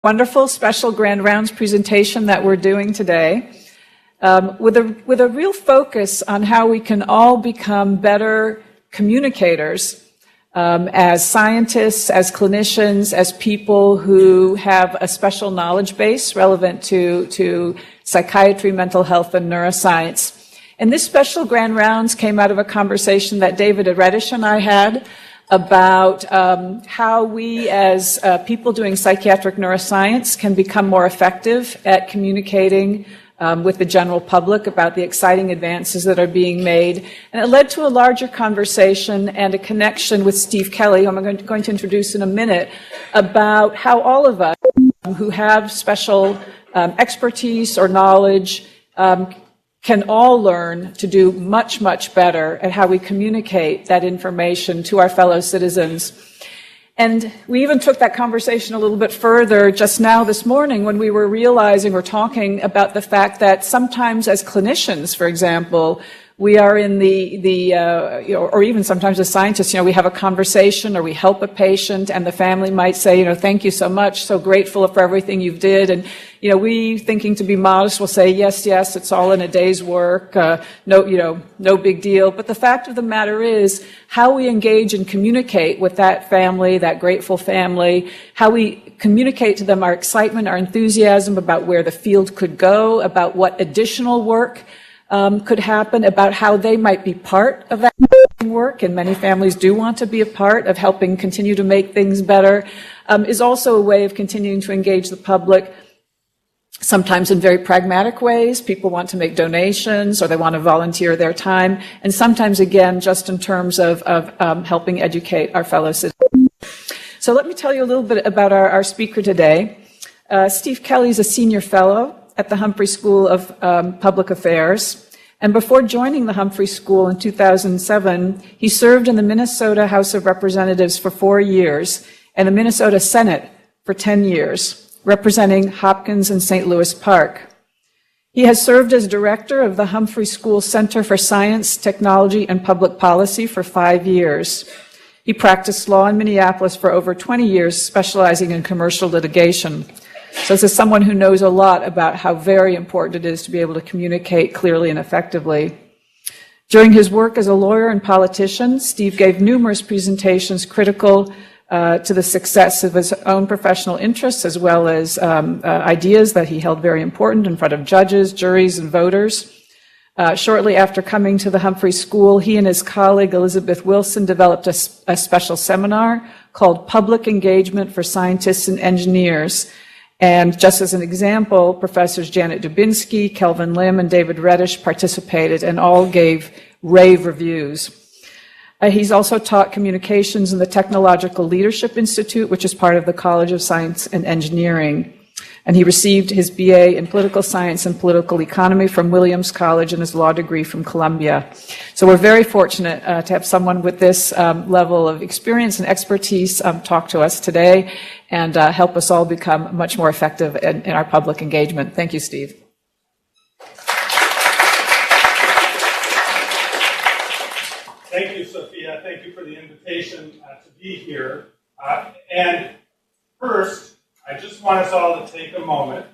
wonderful special Grand Rounds presentation that we're doing today, with a real focus on how we can all become better communicators as scientists, as clinicians, as people who have a special knowledge base relevant to psychiatry, mental health, and neuroscience. And this special Grand Rounds came out of a conversation that David Reddish and I had about how we as people doing psychiatric neuroscience can become more effective at communicating with the general public about the exciting advances that are being made. And it led to a larger conversation and a connection with Steve Kelley, who I'm going to introduce in a minute, about how all of us who have special expertise or knowledge can all learn to do much, much better at how we communicate that information to our fellow citizens. And we even took that conversation a little bit further just now this morning when we were realizing or talking about the fact that sometimes as clinicians, for example, we are in or even sometimes as scientists, we have a conversation or we help a patient and the family might say, thank you so much, so grateful for everything you've did. And, we thinking to be modest will say, yes, it's all in a day's work, no big deal. But the fact of the matter is how we engage and communicate with that family, that grateful family, how we communicate to them our excitement, our enthusiasm about where the field could go, about what additional work could happen, about how they might be part of that work, and many families do want to be a part of helping continue to make things better, is also a way of continuing to engage the public, sometimes in very pragmatic ways. People want to make donations or they want to volunteer their time, and sometimes, again, just in terms of helping educate our fellow citizens. So let me tell you a little bit about our speaker today. Steve Kelley is a senior fellow at the Humphrey School of Public Affairs. And before joining the Humphrey School in 2007, he served in the Minnesota House of Representatives for 4 years and the Minnesota Senate for 10 years, representing Hopkins and St. Louis Park. He has served as director of the Humphrey School Center for Science, Technology, and Public Policy for 5 years. He practiced law in Minneapolis for over 20 years, specializing in commercial litigation. So this is someone who knows a lot about how very important it is to be able to communicate clearly and effectively. During his work as a lawyer and politician, Steve gave numerous presentations critical to the success of his own professional interests, as well as ideas that he held very important in front of judges, juries, and voters. Shortly after coming to the Humphrey School, he and his colleague Elizabeth Wilson developed a special seminar called Public Engagement for Scientists and Engineers. And just as an example, Professors Janet Dubinsky, Kelvin Lim, and David Reddish participated and all gave rave reviews. He's also taught communications in the Technological Leadership Institute, which is part of the College of Science and Engineering. And he received his BA in Political Science and Political Economy from Williams College and his law degree from Columbia. So we're very fortunate to have someone with this level of experience and expertise talk to us today and help us all become much more effective in our public engagement. Thank you, Steve. Thank you, Sophia. Thank you for the invitation to be here. And first, I just want us all to take a moment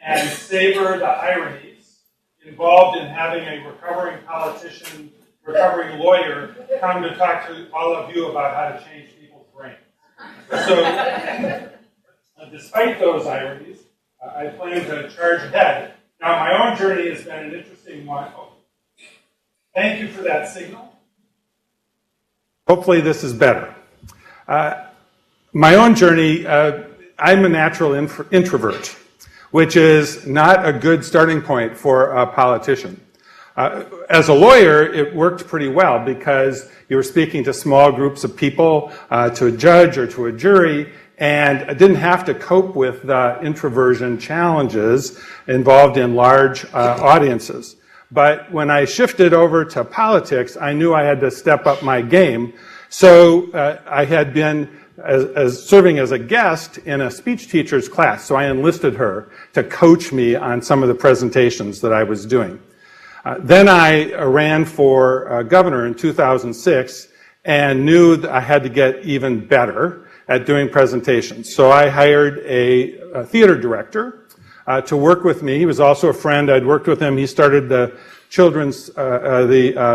and savor the ironies involved in having a recovering politician, recovering lawyer, come to talk to all of you about how to change people's brains. So, despite those ironies, I plan to charge ahead. Now, my own journey has been an interesting one. Thank you for that signal. Hopefully this is better. My own journey, I'm a natural introvert, which is not a good starting point for a politician. As a lawyer, it worked pretty well because you were speaking to small groups of people, to a judge or to a jury, and I didn't have to cope with the introversion challenges involved in large audiences. But when I shifted over to politics, I knew I had to step up my game. So I had been as serving as a guest in a speech teacher's class, so I enlisted her to coach me on some of the presentations that I was doing. Then I ran for governor in 2006 and knew that I had to get even better. at doing presentations. So I hired a theater director to work with me. He was also a friend. I'd worked with him. He started the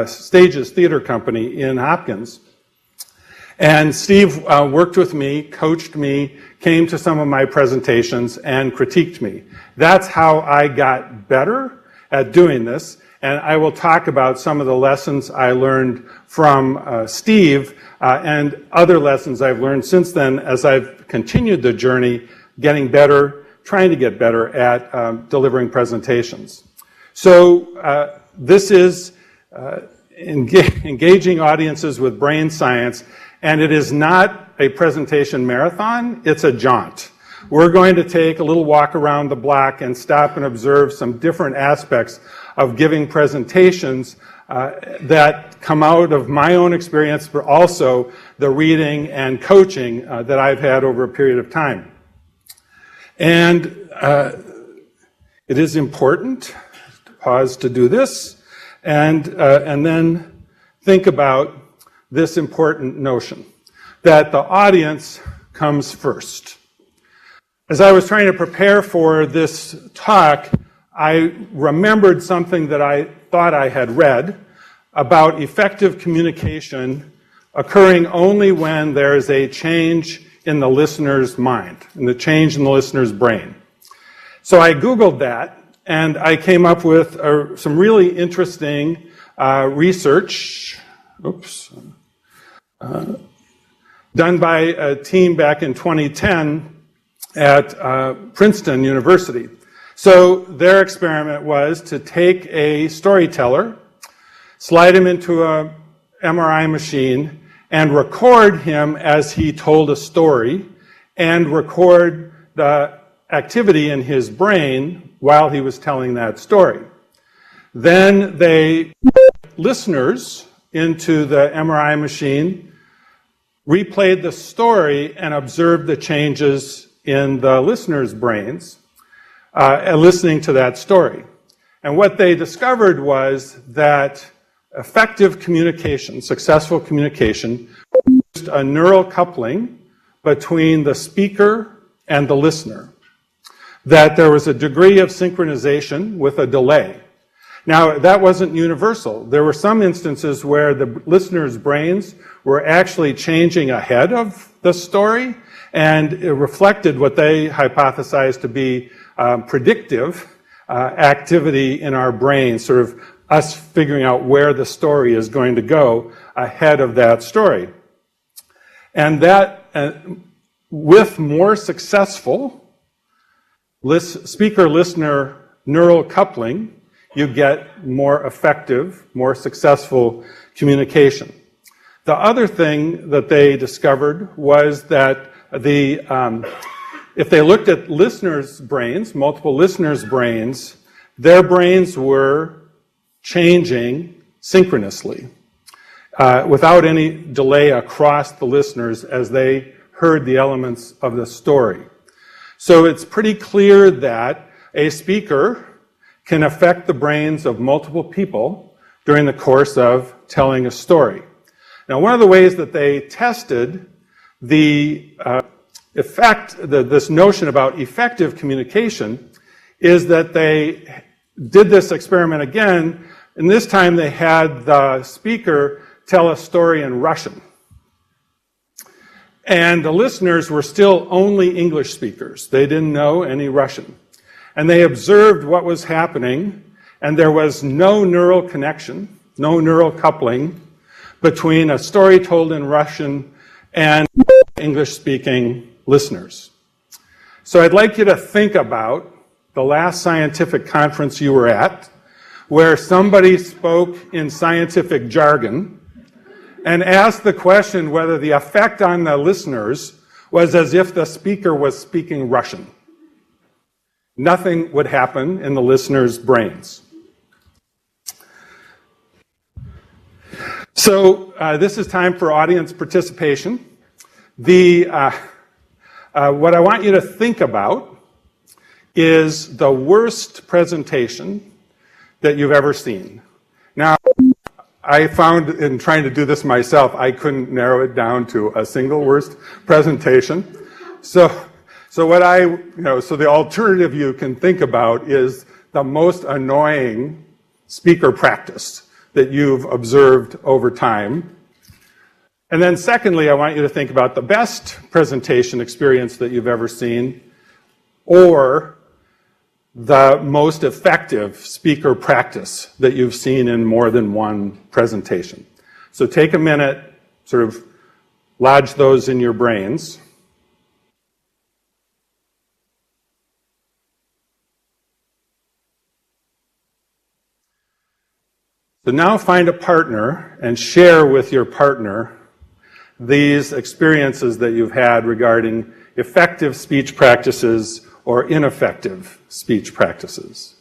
Stages Theater Company in Hopkins. And Steve worked with me, coached me, came to some of my presentations, and critiqued me. That's how I got better at doing this. And I will talk about some of the lessons I learned from Steve and other lessons I've learned since then as I've continued the journey, getting better, trying to get better at delivering presentations. So this is engaging audiences with brain science, and it is not a presentation marathon, it's a jaunt. We're going to take a little walk around the block and stop and observe some different aspects of giving presentations that come out of my own experience, but also the reading and coaching that I've had over a period of time. And it is important to pause to do this and then think about this important notion that the audience comes first. As I was trying to prepare for this talk, I remembered something that I thought I had read about effective communication occurring only when there is a change in the listener's mind, and the change in the listener's brain. So I Googled that, and I came up with some really interesting research, done by a team back in 2010 at Princeton University. So their experiment was to take a storyteller, slide him into a MRI machine, and record him as he told a story, and record the activity in his brain while he was telling that story. Then they put listeners into the MRI machine, replayed the story, and observed the changes in the listeners' brains listening to that story. And what they discovered was that effective communication, successful communication, used a neural coupling between the speaker and the listener. That there was a degree of synchronization with a delay. Now, that wasn't universal. There were some instances where the listeners' brains were actually changing ahead of the story, and it reflected what they hypothesized to be predictive activity in our brain, sort of us figuring out where the story is going to go ahead of that story. And that, with more successful speaker-listener neural coupling, you get more effective, more successful communication. The other thing that they discovered was that if they looked at listeners' brains, multiple listeners' brains, their brains were changing synchronously, without any delay across the listeners as they heard the elements of the story. So it's pretty clear that a speaker can affect the brains of multiple people during the course of telling a story. Now, one of the ways that they tested the this notion about effective communication is that they did this experiment again, and this time they had the speaker tell a story in Russian. And the listeners were still only English speakers. They didn't know any Russian. And they observed what was happening, and there was no neural connection, no neural coupling between a story told in Russian and English-speaking listeners. So I'd like you to think about the last scientific conference you were at, where somebody spoke in scientific jargon and asked the question whether the effect on the listeners was as if the speaker was speaking Russian. Nothing would happen in the listeners' brains. So this is time for audience participation. What I want you to think about is the worst presentation that you've ever seen. Now, I found in trying to do this myself, I couldn't narrow it down to a single worst presentation. So the alternative you can think about is the most annoying speaker practice that you've observed over time. And then secondly, I want you to think about the best presentation experience that you've ever seen, or the most effective speaker practice that you've seen in more than one presentation. So take a minute, sort of lodge those in your brains. So now find a partner and share with your partner these experiences that you've had regarding effective speech practices or ineffective speech practices.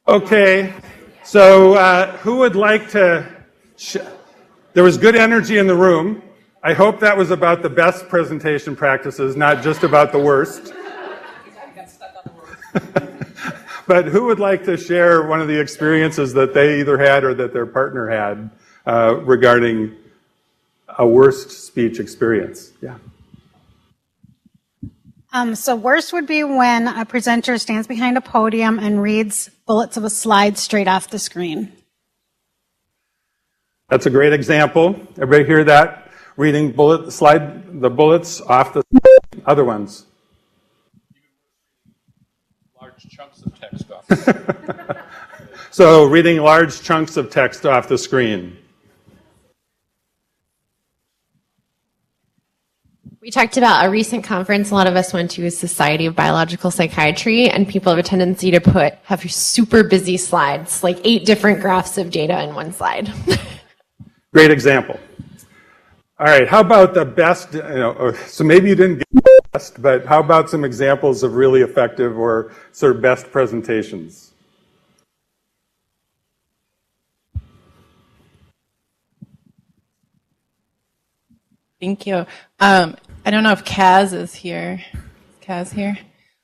Okay, so who would like to... There was good energy in the room. I hope that was about the best presentation practices, not just about the worst. But who would like to share one of the experiences that they either had or that their partner had regarding a worst speech experience? Yeah. So worst would be when a presenter stands behind a podium and reads bullets of a slide straight off the screen. That's a great example. Everybody hear that? Reading the bullets off the other ones. Large chunks of text off. So reading large chunks of text off the screen. We talked about a recent conference a lot of us went to, is Society of Biological Psychiatry, and people have a tendency to have super busy slides, like 8 different graphs of data in one slide. Great example. All right, how about the best, so maybe you didn't get the best, but how about some examples of really effective or sort of best presentations? Thank you. I don't know if Kaz is here. Is Kaz here?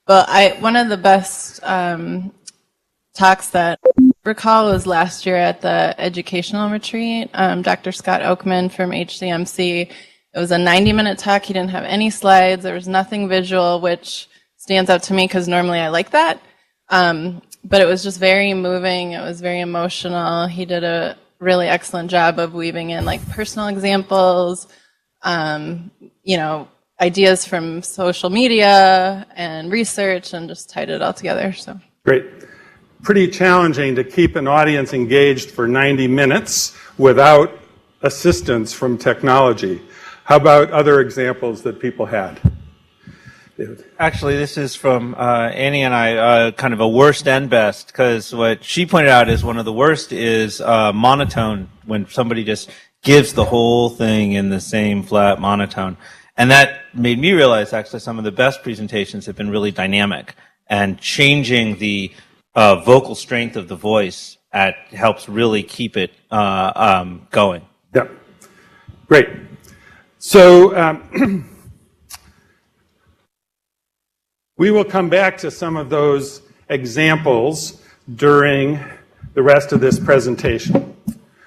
But one of the best talks that I recall was last year at the educational retreat. Dr. Scott Oakman from HCMC. It was a 90-minute talk. He didn't have any slides. There was nothing visual, which stands out to me because normally I like that. But it was just very moving. It was very emotional. He did a really excellent job of weaving in like personal examples, ideas from social media and research, and just tied it all together. So Great. Pretty challenging to keep an audience engaged for 90 minutes without assistance from technology. How about other examples that people had? David. Actually, this is from Annie and I, kind of a worst and best, because what she pointed out is one of the worst is monotone, when somebody just gives the whole thing in the same flat monotone. And that made me realize actually some of the best presentations have been really dynamic, and changing the vocal strength of the voice helps really keep it going. Yeah, great. So We will come back to some of those examples during the rest of this presentation.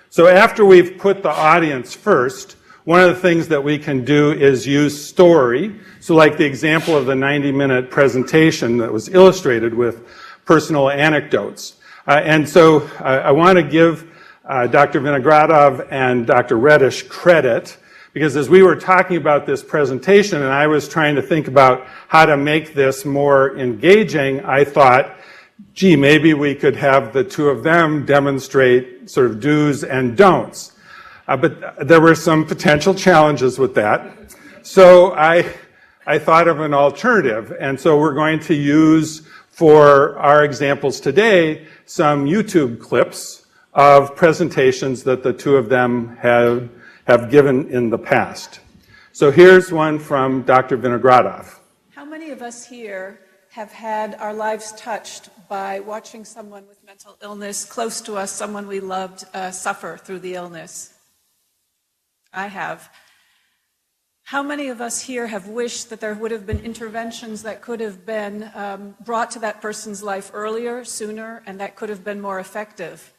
So after we've put the audience first, one of the things that we can do is use story. So like the example of the 90-minute presentation that was illustrated with personal anecdotes. And so I want to give Dr. Vinogradov and Dr. Reddish credit, because as we were talking about this presentation and I was trying to think about how to make this more engaging, I thought, gee, maybe we could have the two of them demonstrate sort of do's and don'ts. But there were some potential challenges with that. So I thought of an alternative. And so we're going to use, for our examples today, some YouTube clips of presentations that the two of them have given in the past. So here's one from Dr. Vinogradov. How many of us here have had our lives touched by watching someone with mental illness close to us, someone we loved, suffer through the illness? I have. How many of us here have wished that there would have been interventions that could have been brought to that person's life earlier, sooner, and that could have been more effective?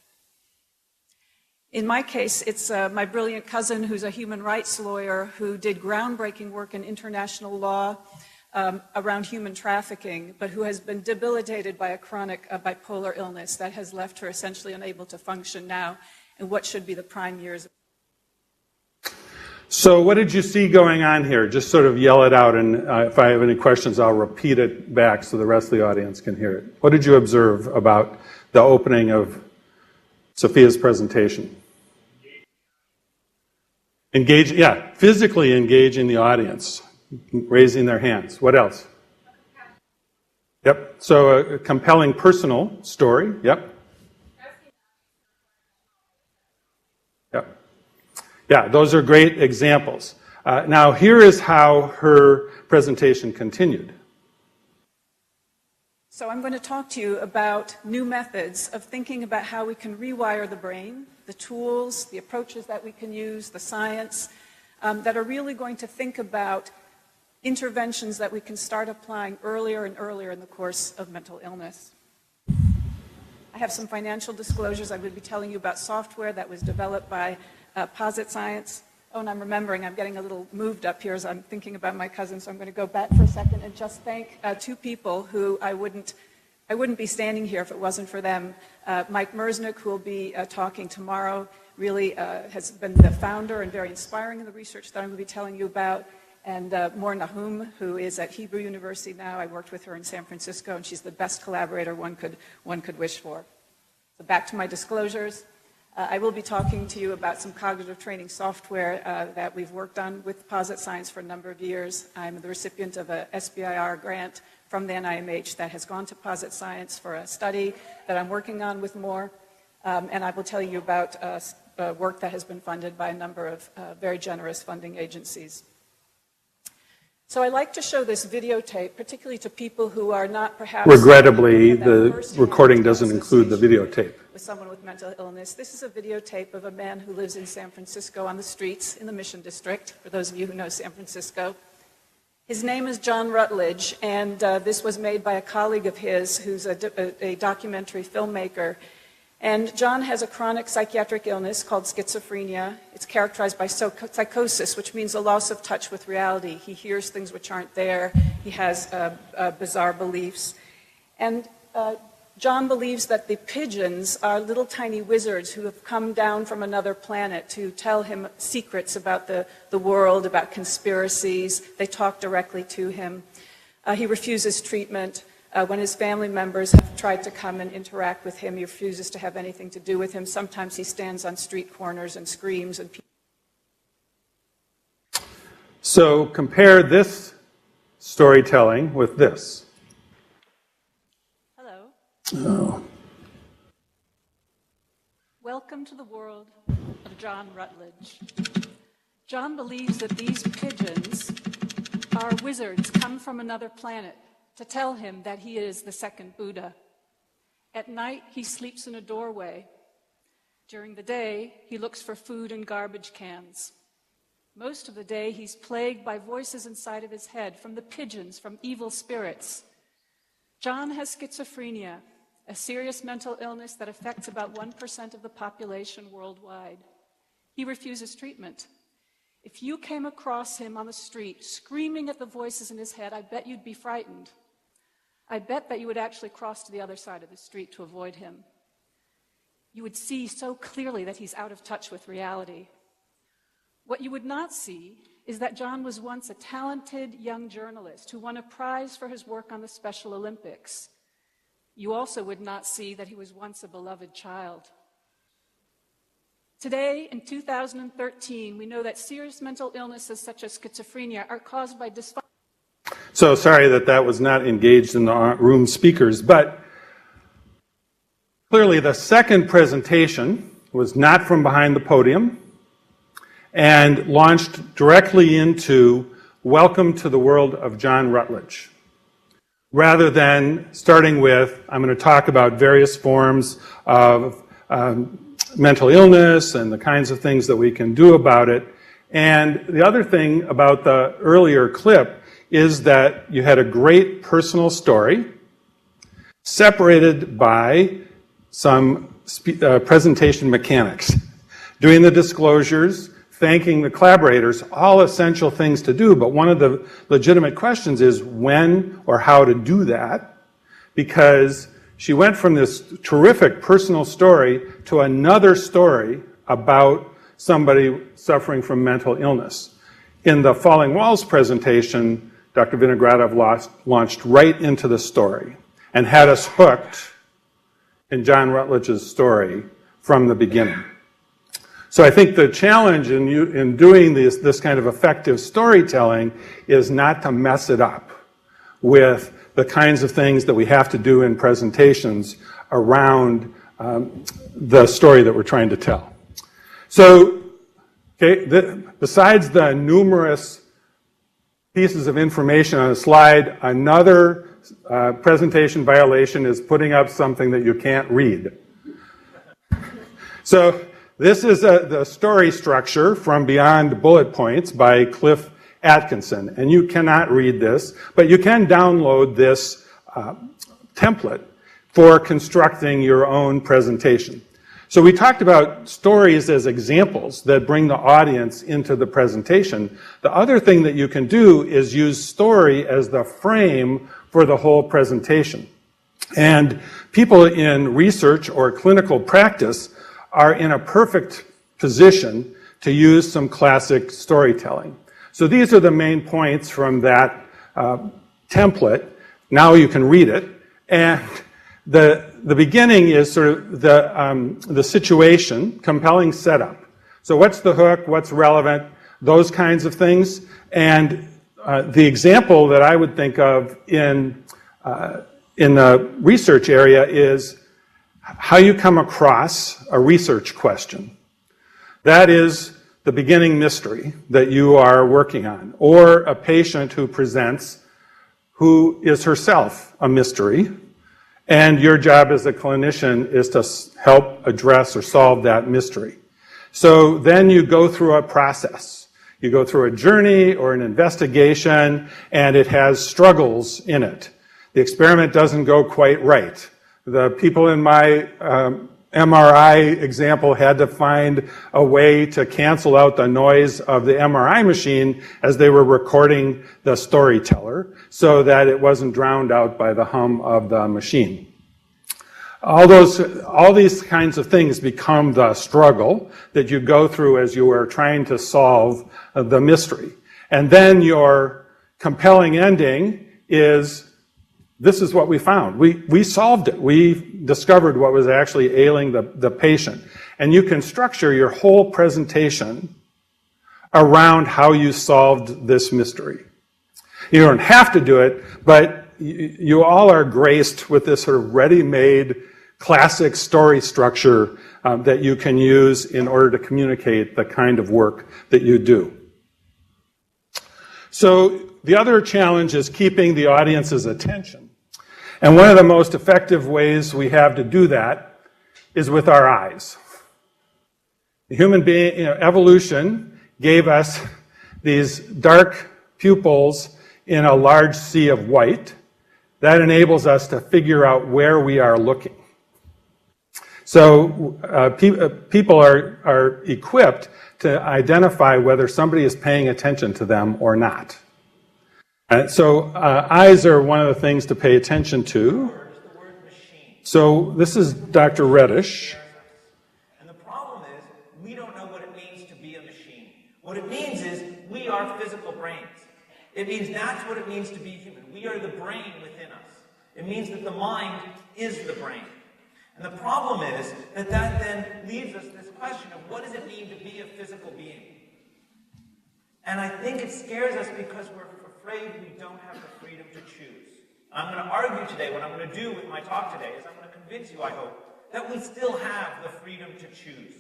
In my case, it's my brilliant cousin who's a human rights lawyer who did groundbreaking work in international law around human trafficking, but who has been debilitated by a chronic bipolar illness that has left her essentially unable to function now in what should be the prime years. So what did you see going on here? Just sort of yell it out, and if I have any questions, I'll repeat it back so the rest of the audience can hear it. What did you observe about the opening of Sophia's presentation? Engage, yeah, physically engaging the audience, raising their hands. What else? Yep, so a compelling personal story, yep. Yep. Yeah, those are great examples. Now, here is how her presentation continued. So I'm going to talk to you about new methods of thinking about how we can rewire the brain, the tools, the approaches that we can use, the science, that are really going to think about interventions that we can start applying earlier and earlier in the course of mental illness. I have some financial disclosures. I'm going to be telling you about software that was developed by Posit Science. Oh, and I'm remembering, I'm getting a little moved up here as I'm thinking about my cousin, so I'm going to go back for a second and just thank two people who I wouldn't be standing here if it wasn't for them. Mike Merznick, who will be talking tomorrow, really has been the founder and very inspiring in the research that I'm going to be telling you about. And Mor Nahum, who is at Hebrew University now. I worked with her in San Francisco, and she's the best collaborator one could wish for. So back to my disclosures. I will be talking to you about some cognitive training software that we've worked on with Posit Science for a number of years. I'm the recipient of a SBIR grant from the NIMH that has gone to Posit Science for a study that I'm working on with more. And I will tell you about work that has been funded by a number of very generous funding agencies. So I like to show this videotape, particularly to people who are not perhaps... Regrettably, the recording doesn't include the videotape. With someone with mental illness. This is a videotape of a man who lives in San Francisco on the streets in the Mission District, for those of you who know San Francisco. His name is John Rutledge, and this was made by a colleague of his who's a documentary filmmaker. And John has a chronic psychiatric illness called schizophrenia. It's characterized by psychosis, which means a loss of touch with reality. He hears things which aren't there. He has bizarre beliefs. And John believes that the pigeons are little tiny wizards who have come down from another planet to tell him secrets about the world, about conspiracies. They talk directly to him. He refuses treatment. When his family members have tried to come and interact with him, he refuses to have anything to do with him. Sometimes he stands on street corners and screams. And so compare this storytelling with this. Hello. Oh. Welcome to the world of John Rutledge. John believes that these pigeons are wizards come from another planet to tell him that he is the second Buddha. At night, he sleeps in a doorway. During the day, he looks for food in garbage cans. Most of the day, he's plagued by voices inside of his head, from the pigeons, from evil spirits. John has schizophrenia, a serious mental illness that affects about 1% of the population worldwide. He refuses treatment. If you came across him on the street screaming at the voices in his head, I bet you'd be frightened. I bet that you would actually cross to the other side of the street to avoid him. You would see so clearly that he's out of touch with reality. What you would not see is that John was once a talented young journalist who won a prize for his work on the Special Olympics. You also would not see that he was once a beloved child. Today, in 2013, we know that serious mental illnesses such as schizophrenia are caused by dysfunction. So sorry that was not engaged in the room speakers, but clearly the second presentation was not from behind the podium and launched directly into Welcome to the World of John Rutledge, rather than starting with, I'm going to talk about various forms of mental illness and the kinds of things that we can do about it. And the other thing about the earlier clip is that you had a great personal story separated by some presentation mechanics, doing the disclosures, thanking the collaborators, all essential things to do. But one of the legitimate questions is when or how to do that, because she went from this terrific personal story to another story about somebody suffering from mental illness. In the Falling Walls presentation, Dr. Vinogradov launched right into the story and had us hooked in John Rutledge's story from the beginning. So I think the challenge in doing this kind of effective storytelling is not to mess it up with the kinds of things that we have to do in presentations around the story that we're trying to tell. So, okay, besides the numerous pieces of information on a slide, another presentation violation is putting up something that you can't read. So this is the story structure from Beyond Bullet Points by Cliff Atkinson. And you cannot read this, but you can download this template for constructing your own presentation. So we talked about stories as examples that bring the audience into the presentation. The other thing that you can do is use story as the frame for the whole presentation. And people in research or clinical practice are in a perfect position to use some classic storytelling. So these are the main points from that template. Now you can read it. And the beginning is sort of the situation, compelling setup. So what's the hook, what's relevant, those kinds of things. And the example that I would think of in the research area is how you come across a research question. That is the beginning mystery that you are working on, or a patient who presents who is herself a mystery, and your job as a clinician is to help address or solve that mystery. So then you go through a process. You go through a journey or an investigation, and it has struggles in it. The experiment doesn't go quite right. The people in my MRI example had to find a way to cancel out the noise of the MRI machine as they were recording the storyteller so that it wasn't drowned out by the hum of the machine. All these kinds of things become the struggle that you go through as you are trying to solve the mystery. And then your compelling ending is, this is what we found. We solved it. We discovered what was actually ailing the patient. And you can structure your whole presentation around how you solved this mystery. You don't have to do it, but you all are graced with this sort of ready-made classic story structure that you can use in order to communicate the kind of work that you do. So the other challenge is keeping the audience's attention. And one of the most effective ways we have to do that is with our eyes. The human being, evolution gave us these dark pupils in a large sea of white that enables us to figure out where we are looking. So people are equipped to identify whether somebody is paying attention to them or not. So eyes are one of the things to pay attention to. So this is Dr. Reddish. And the problem is, we don't know what it means to be a machine. What it means is, we are physical brains. It means that's what it means to be human. We are the brain within us. It means that the mind is the brain. And the problem is that then leaves us this question of what does it mean to be a physical being? And I think it scares us because we're afraid we don't have the freedom to choose. I'm going to argue today, what I'm going to do with my talk today is I'm going to convince you, I hope, that we still have the freedom to choose.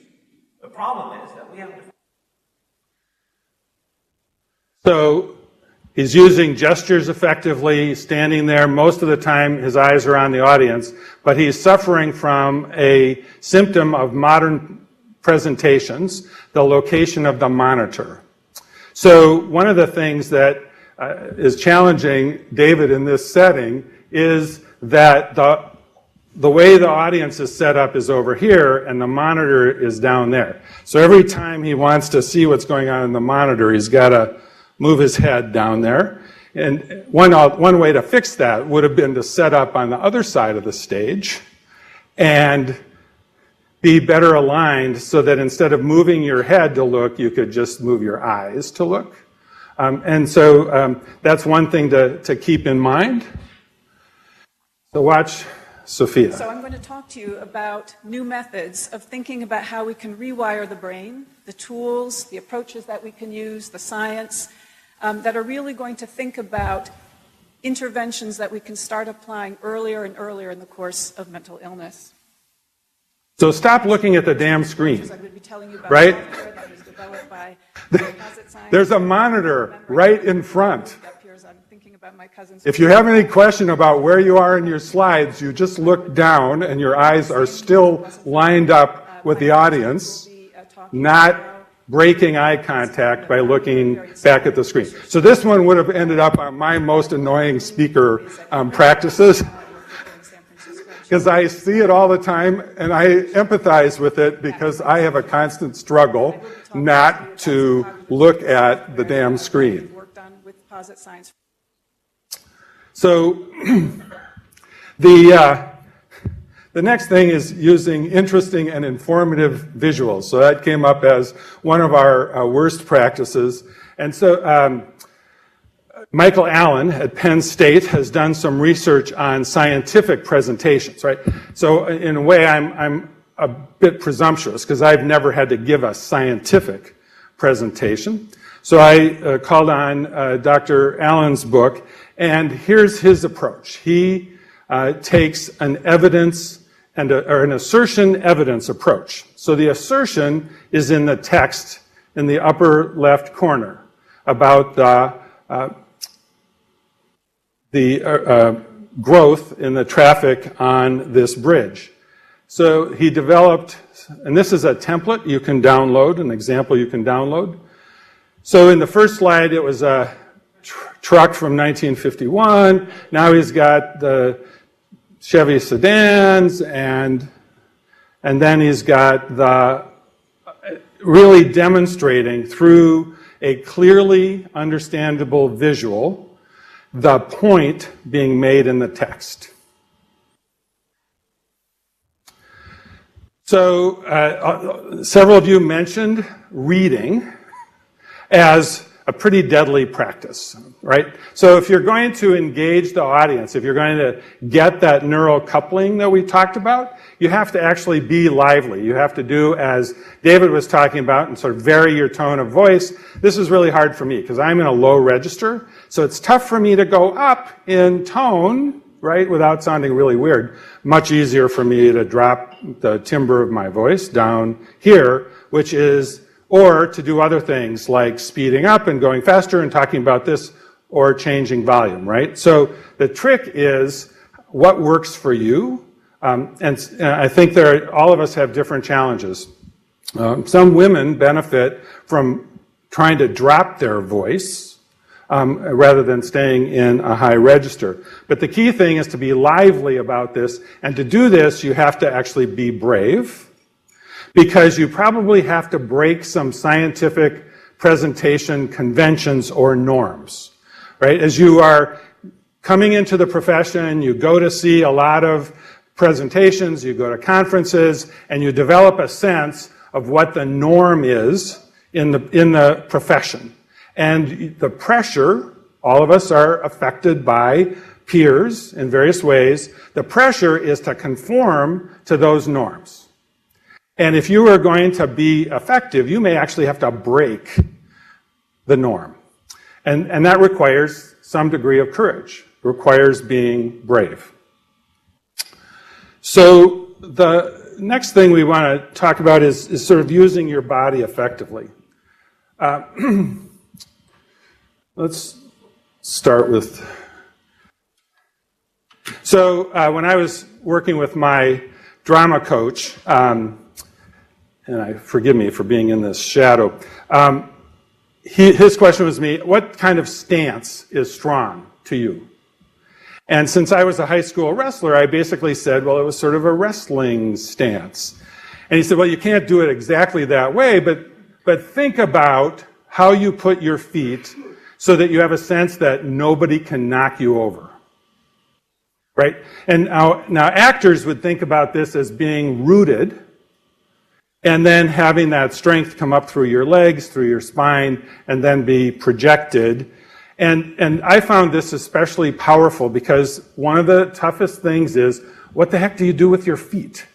The problem is that we have to... So he's using gestures effectively, standing there. Most of the time his eyes are on the audience, but he's suffering from a symptom of modern presentations, the location of the monitor. So one of the things that is challenging David in this setting is that the way the audience is set up is over here and the monitor is down there. So every time he wants to see what's going on in the monitor, he's got to move his head down there. And one way to fix that would have been to set up on the other side of the stage and be better aligned so that instead of moving your head to look, you could just move your eyes to look. And so that's one thing to keep in mind. So watch Sophia. So I'm going to talk to you about new methods of thinking about how we can rewire the brain, the tools, the approaches that we can use, the science, that are really going to think about interventions that we can start applying earlier and earlier in the course of mental illness. So stop looking at the damn screen, I'm going to be telling you about right? software that was developed by There's a monitor right in front. I'm thinking about my cousin's. If you have any question about where you are in your slides, you just look down and your eyes are still lined up with the audience, not breaking eye contact by looking back at the screen. So this one would have ended up on my most annoying speaker practices because I see it all the time and I empathize with it because I have a constant struggle not to look at the damn screen. So the next thing is using interesting and informative visuals. So that came up as one of our worst practices. And so Michael Allen at Penn State has done some research on scientific presentations, right? So in a way, I'm a bit presumptuous because I've never had to give a scientific presentation. So I called on Dr. Allen's book, and here's his approach. He takes an evidence or an assertion evidence approach. So the assertion is in the text in the upper left corner about the growth in the traffic on this bridge. So he developed, and this is a template you can download, an example you can download. So in the first slide, it was a truck from 1951. Now he's got the Chevy sedans, and then he's got the really demonstrating through a clearly understandable visual the point being made in the text. So several of you mentioned reading as a pretty deadly practice, right? So if you're going to engage the audience, if you're going to get that neural coupling that we talked about, you have to actually be lively. You have to do, as David was talking about, and sort of vary your tone of voice. This is really hard for me because I'm in a low register, so it's tough for me to go up in tone, right, without sounding really weird. Much easier for me to drop the timbre of my voice down here, which is, or to do other things like speeding up and going faster and talking about this, or changing volume, right? So the trick is what works for you. And I think all of us have different challenges. Some women benefit from trying to drop their voice rather than staying in a high register. But the key thing is to be lively about this, and to do this, you have to actually be brave, because you probably have to break some scientific presentation conventions or norms, right? As you are coming into the profession, you go to see a lot of presentations, you go to conferences, and you develop a sense of what the norm is in the profession. And the pressure, all of us are affected by peers in various ways. The pressure is to conform to those norms. And if you are going to be effective, you may actually have to break the norm. And that requires some degree of courage. It requires being brave. So the next thing we want to talk about is sort of using your body effectively. Let's start with... So when I was working with my drama coach, and forgive me for being in this shadow, his question was to me, what kind of stance is strong to you? And since I was a high school wrestler, I basically said, well, it was sort of a wrestling stance. And he said, well, you can't do it exactly that way, but think about how you put your feet so that you have a sense that nobody can knock you over. Right? And now actors would think about this as being rooted, and then having that strength come up through your legs, through your spine, and then be projected. And I found this especially powerful because one of the toughest things is, what the heck do you do with your feet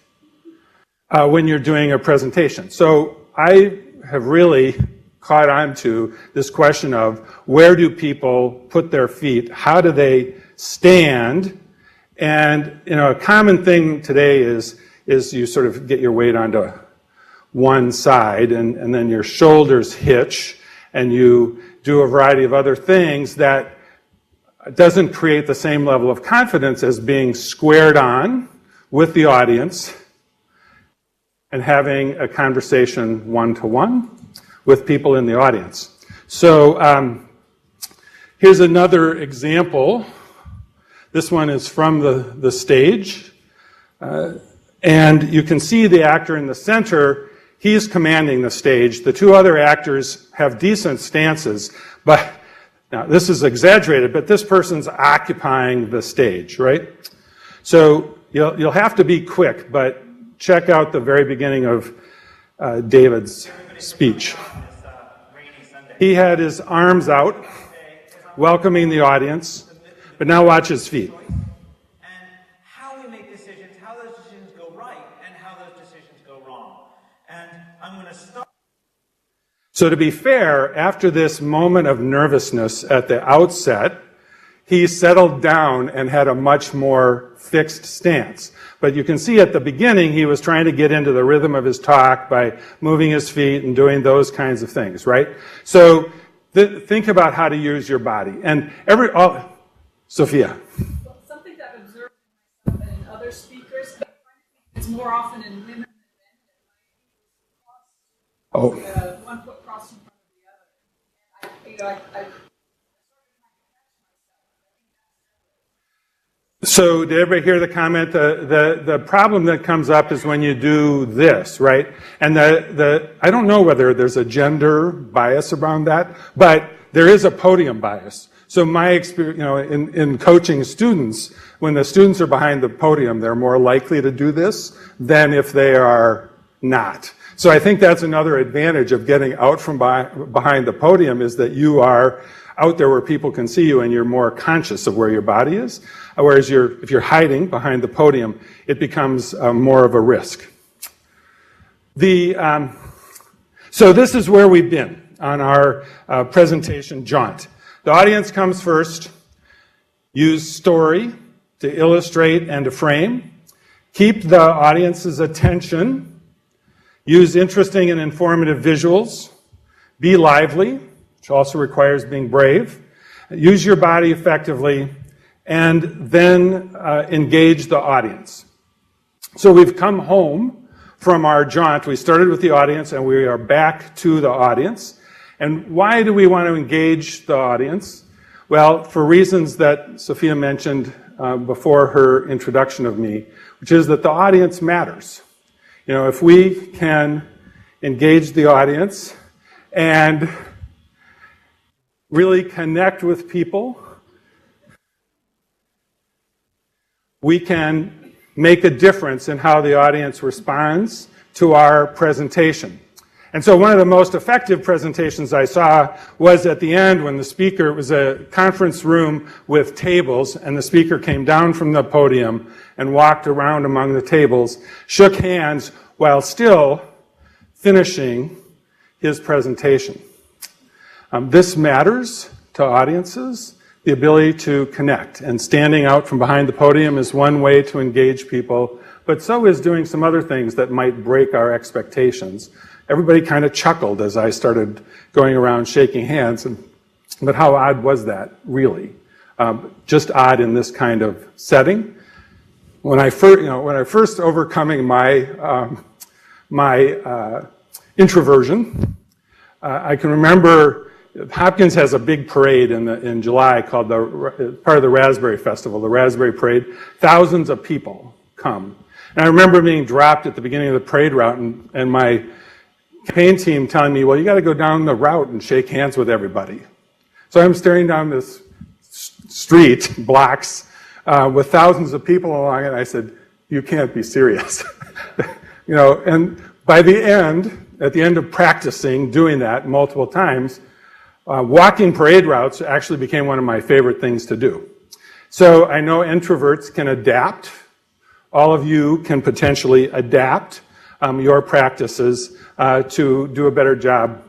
when you're doing a presentation? So I have really caught on to this question of, where do people put their feet? How do they stand? And a common thing today is you sort of get your weight onto one side, and then your shoulders hitch, and you do a variety of other things that doesn't create the same level of confidence as being squared on with the audience and having a conversation one-to-one with people in the audience. So here's another example. This one is from the stage. And you can see the actor in the center. He's commanding the stage. The two other actors have decent stances, but now this is exaggerated, but this person's occupying the stage, right? So you'll have to be quick, but check out the very beginning of David's speech. He had his arms out, welcoming the audience, but now watch his feet. So to be fair, after this moment of nervousness at the outset, he settled down and had a much more fixed stance. But you can see at the beginning, he was trying to get into the rhythm of his talk by moving his feet and doing those kinds of things, right? So think about how to use your body. And Sophia. Something that I've observed in myself and in other speakers, it's more often in women than men. Oh. One foot crossed in front of the other. I So did everybody hear the comment? The problem that comes up is when you do this, right? And I don't know whether there's a gender bias around that, but there is a podium bias. So my experience, in coaching students, when the students are behind the podium, they're more likely to do this than if they are not. So I think that's another advantage of getting out from behind the podium, is that you are out there where people can see you and you're more conscious of where your body is. Whereas if you're hiding behind the podium, it becomes more of a risk. So this is where we've been on our presentation jaunt. The audience comes first. Use story to illustrate and to frame. Keep the audience's attention. Use interesting and informative visuals. Be lively, which also requires being brave. Use your body effectively, and then engage the audience. So we've come home from our jaunt. We started with the audience, and we are back to the audience. And why do we want to engage the audience? Well, for reasons that Sophia mentioned before her introduction of me, which is that the audience matters. You know, if we can engage the audience and really connect with people, we can make a difference in how the audience responds to our presentation. And so one of the most effective presentations I saw was at the end when the speaker, it was a conference room with tables, and the speaker came down from the podium and walked around among the tables, shook hands while still finishing his presentation. This matters to audiences, the ability to connect, and standing out from behind the podium is one way to engage people, but so is doing some other things that might break our expectations. Everybody kind of chuckled as I started going around shaking hands, but how odd was that, really? Just odd in this kind of setting. When I first overcoming my introversion, I can remember Hopkins has a big parade in July called part of the Raspberry Festival, the Raspberry Parade. Thousands of people come. And I remember being dropped at the beginning of the parade route and my campaign team telling me, well, you got to go down the route and shake hands with everybody. So I'm staring down this street, blocks, with thousands of people along it, and I said, you can't be serious. You know, and by the end, at the end of practicing doing that multiple times, walking parade routes actually became one of my favorite things to do. So I know introverts can adapt. All of you can potentially adapt your practices to do a better job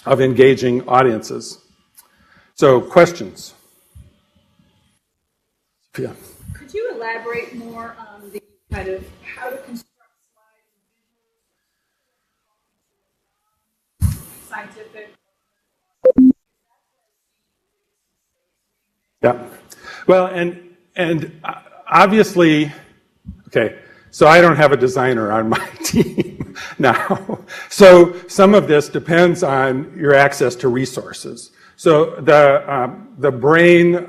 of engaging audiences. So, questions? Yeah. Could you elaborate more on the kind of how to construct slides, scientific? Yeah. Well, and obviously, okay, so I don't have a designer on my team now. So some of this depends on your access to resources. So the brain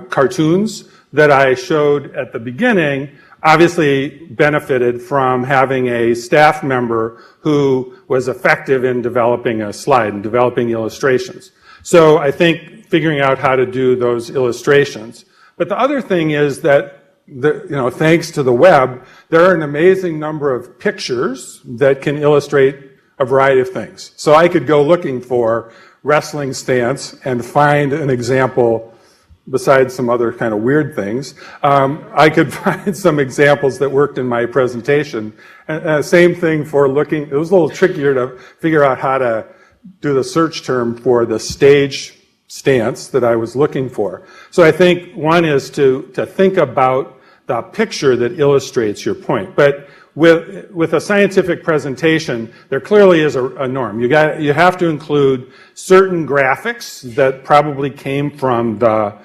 cartoons that I showed at the beginning obviously benefited from having a staff member who was effective in developing a slide and developing illustrations. So I think figuring out how to do those illustrations. But the other thing is that thanks to the web, there are an amazing number of pictures that can illustrate a variety of things. So I could go looking for wrestling stance and find an example besides some other kind of weird things. I could find some examples that worked in my presentation. And same thing for looking, it was a little trickier to figure out how to do the search term for the stage stance that I was looking for. So I think one is to think about the picture that illustrates your point. But with a scientific presentation, there clearly is a norm. You have to include certain graphics that probably came from the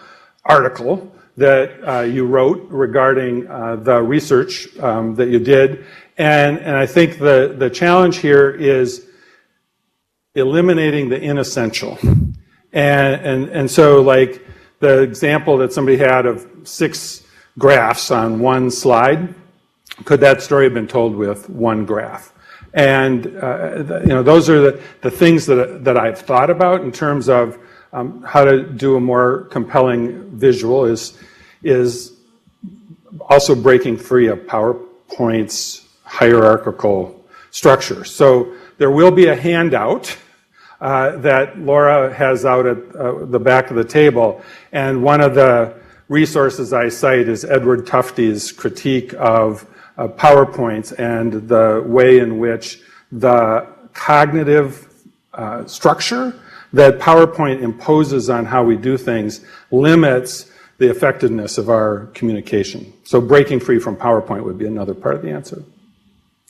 article that you wrote regarding the research that you did. And I think the challenge here is eliminating the inessential. And so like the example that somebody had of 6 graphs on one slide, could that story have been told with one graph? And those are the things that I've thought about in terms of how to do a more compelling visual is also breaking free of PowerPoint's hierarchical structure. So there will be a handout that Laura has out at the back of the table, and one of the resources I cite is Edward Tufte's critique of PowerPoints and the way in which the cognitive structure that PowerPoint imposes on how we do things limits the effectiveness of our communication. So breaking free from PowerPoint would be another part of the answer.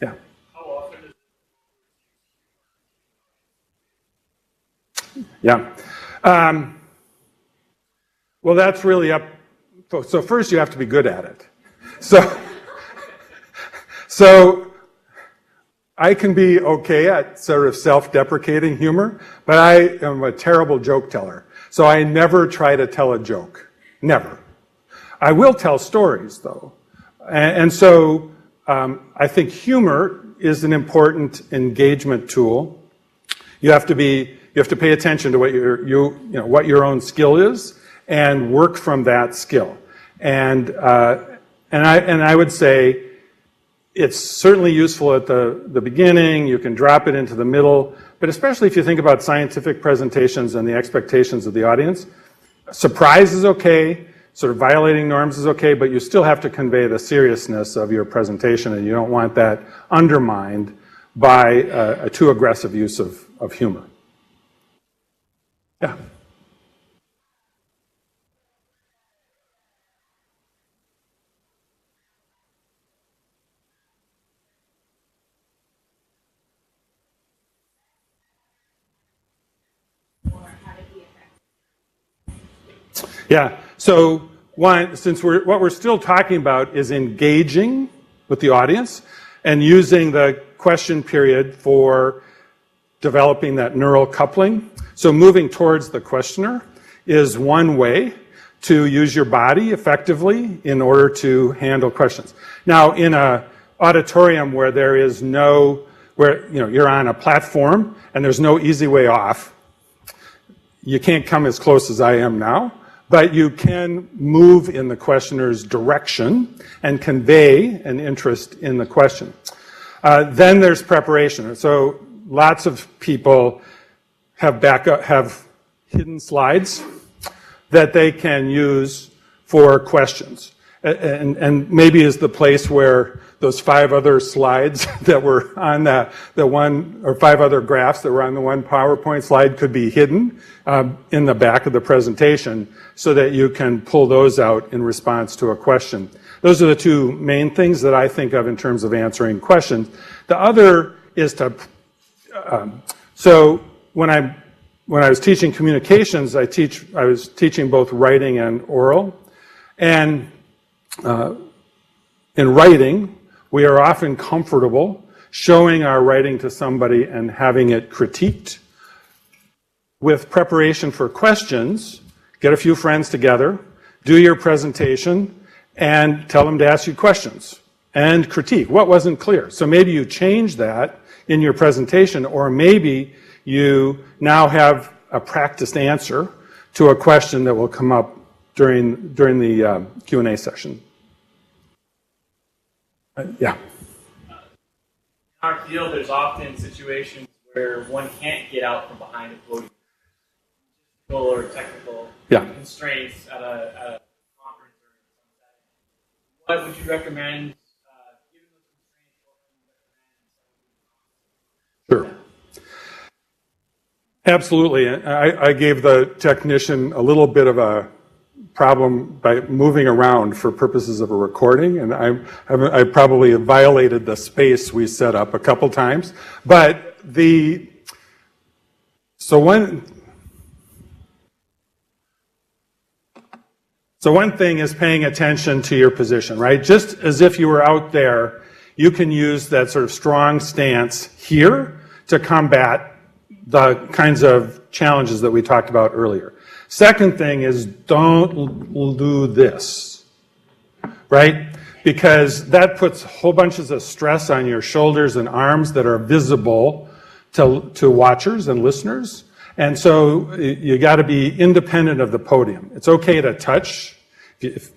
Yeah. Yeah. Well, that's really up. So first you have to be good at it. So I can be okay at sort of self-deprecating humor, but I am a terrible joke teller. So I never try to tell a joke. Never. I will tell stories, though. And so I think humor is an important engagement tool. You have to pay attention to what what your own skill is and work from that skill. And I would say it's certainly useful at the beginning. You can drop it into the middle, but especially if you think about scientific presentations and the expectations of the audience, surprise is okay, sort of violating norms is okay, but you still have to convey the seriousness of your presentation, and you don't want that undermined by a too aggressive use of humor. Yeah. Yeah, so since what we're still talking about is engaging with the audience and using the question period for developing that neural coupling. So moving towards the questioner is one way to use your body effectively in order to handle questions. Now, in an auditorium where there is where you're on a platform and there's no easy way off, you can't come as close as I am now, but you can move in the questioner's direction and convey an interest in the question. Then there's preparation. So lots of people have hidden slides that they can use for questions. And maybe is the place where those 5 other slides that were on the one, or 5 other graphs that were on the one PowerPoint slide could be hidden in the back of the presentation so that you can pull those out in response to a question. Those are the 2 main things that I think of in terms of answering questions. The other is so when I was teaching communications, I was teaching both writing and oral. And in writing, we are often comfortable showing our writing to somebody and having it critiqued. With preparation for questions, get a few friends together, do your presentation, and tell them to ask you questions and critique what wasn't clear. So maybe you change that in your presentation, or maybe you now have a practiced answer to a question that will come up during the Q&A session. Yeah. In our field, there's often situations where one can't get out from behind a podium. Or technical constraints at a conference or something. What would you recommend, given those constraints? Sure. Absolutely. I gave the technician a little bit of a problem by moving around for purposes of a recording, and I probably have violated the space we set up a couple times. But So one thing is paying attention to your position, right? Just as if you were out there, you can use that sort of strong stance here to combat the kinds of challenges that we talked about earlier. Second thing is don't do this, right? Because that puts whole bunches of stress on your shoulders and arms that are visible to watchers and listeners. And so you got to be independent of the podium. It's okay to touch. If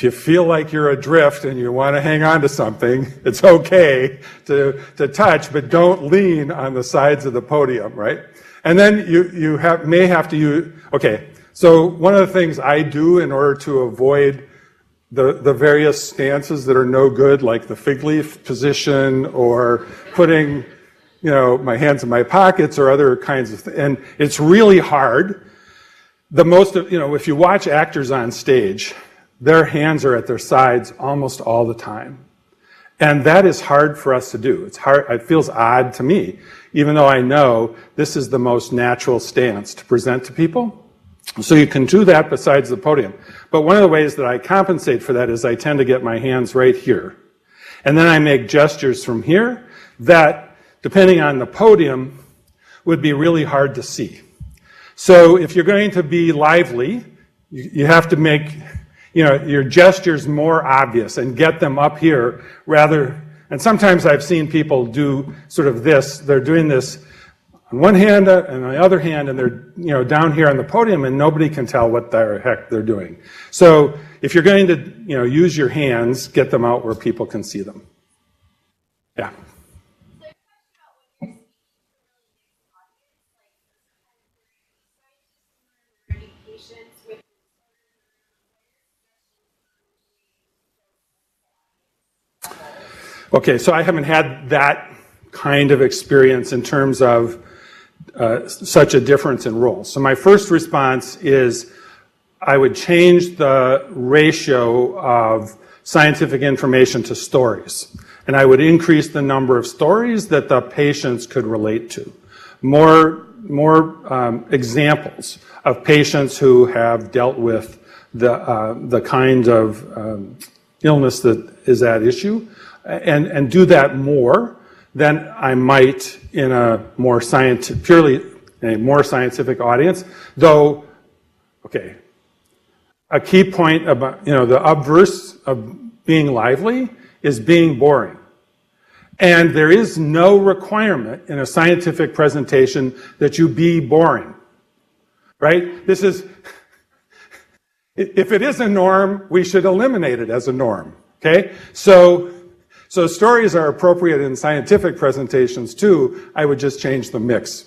you feel like you're adrift and you want to hang on to something, it's okay to touch, but don't lean on the sides of the podium, right? And then you may have to use, okay, so one of the things I do in order to avoid the various stances that are no good, like the fig leaf position or putting my hands in my pockets or other kinds of things. And it's really hard. If you watch actors on stage, their hands are at their sides almost all the time. And that is hard for us to do. It's hard. It feels odd to me, even though I know this is the most natural stance to present to people. So you can do that besides the podium. But one of the ways that I compensate for that is I tend to get my hands right here. And then I make gestures from here that, depending on the podium, would be really hard to see. So if you're going to be lively, you have to make your gestures more obvious and get them up here rather. And sometimes I've seen people do sort of this. They're doing this on one hand and on the other hand, and they're down here on the podium, and nobody can tell what the heck they're doing. So if you're going to use your hands, get them out where people can see them. Yeah. Okay, so I haven't had that kind of experience in terms of such a difference in roles. So my first response is I would change the ratio of scientific information to stories. And I would increase the number of stories that the patients could relate to. More examples of patients who have dealt with the kind of illness that is at issue, and do that more than I might in a more purely a more scientific audience. Though, okay, a key point about the obverse of being lively is being boring. And there is no requirement in a scientific presentation that you be boring, right? This is, if it is a norm, we should eliminate it as a norm, okay? So stories are appropriate in scientific presentations too. I would just change the mix.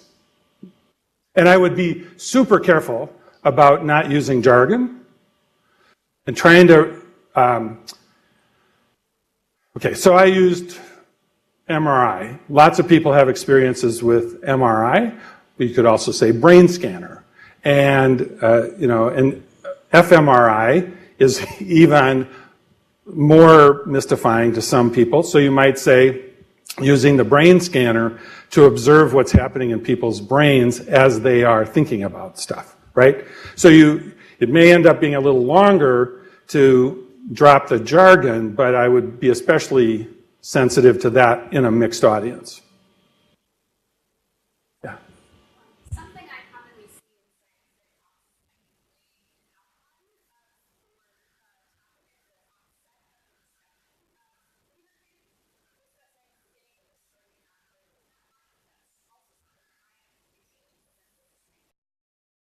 And I would be super careful about not using jargon and trying to, okay, so I used MRI. Lots of people have experiences with MRI. You could also say brain scanner. And, and fMRI is even more mystifying to some people. So you might say using the brain scanner to observe what's happening in people's brains as they are thinking about stuff, right? So it may end up being a little longer to drop the jargon, but I would be especially sensitive to that in a mixed audience. Yeah. Something I commonly see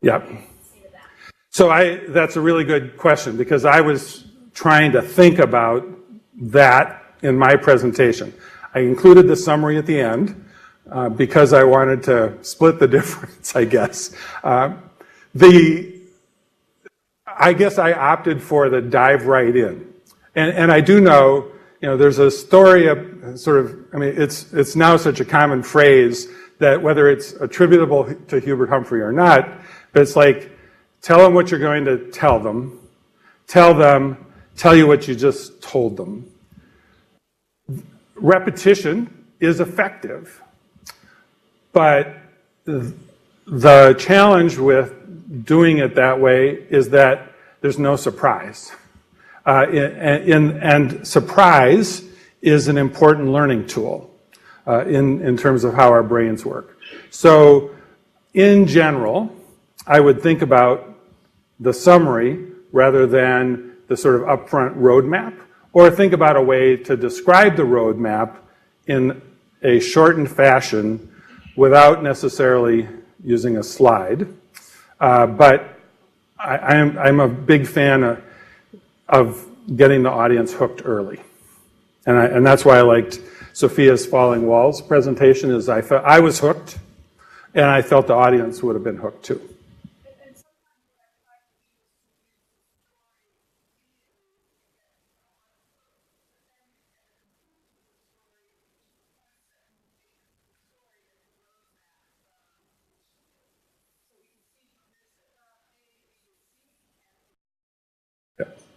Yeah. So that's a really good question, because I was trying to think about that in my presentation. I included the summary at the end because I wanted to split the difference, I guess. I guess I opted for the dive right in. And I do know, there's a story of it's now such a common phrase that whether it's attributable to Hubert Humphrey or not, but it's like, tell them what you're going to tell them, tell you what you just told them. Repetition is effective, but the challenge with doing it that way is that there's no surprise. And surprise is an important learning tool in terms of how our brains work. So in general, I would think about the summary rather than the sort of upfront roadmap, or think about a way to describe the roadmap in a shortened fashion without necessarily using a slide. But I'm a big fan of getting the audience hooked early. And that's why I liked Sophia's Falling Walls presentation, is I was hooked, and I felt the audience would have been hooked too.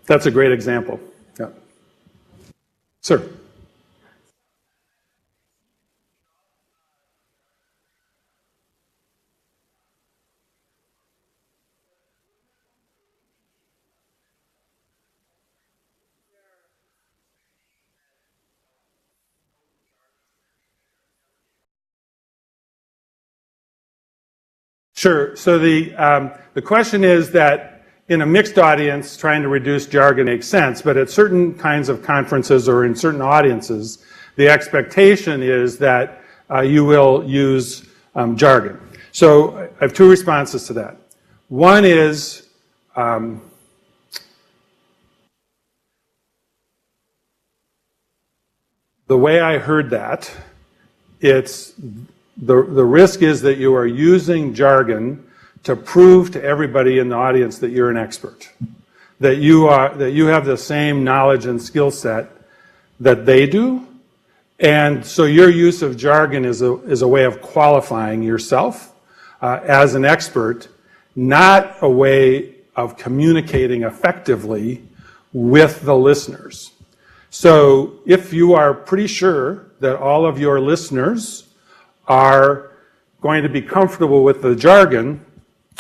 That's a great example. Yeah. Sir. Sure. So the question is that in a mixed audience, trying to reduce jargon makes sense, but at certain kinds of conferences or in certain audiences, the expectation is that you will use jargon. So I have two responses to that. One is the way I heard that, it's the risk is that you are using jargon to prove to everybody in the audience that you're an expert, that you have the same knowledge and skill set that they do, and so your use of jargon is a way of qualifying yourself as an expert, not a way of communicating effectively with the listeners. So if you are pretty sure that all of your listeners are going to be comfortable with the jargon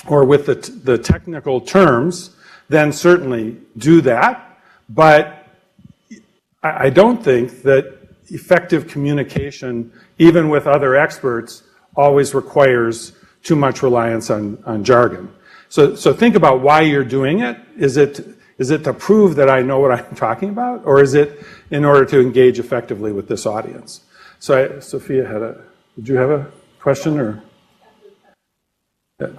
or with the technical terms, then certainly do that. But I don't think that effective communication, even with other experts, always requires too much reliance on jargon. So think about why you're doing it. Is it to prove that I know what I'm talking about, or is it in order to engage effectively with this audience? So Sophia did you have a question, or?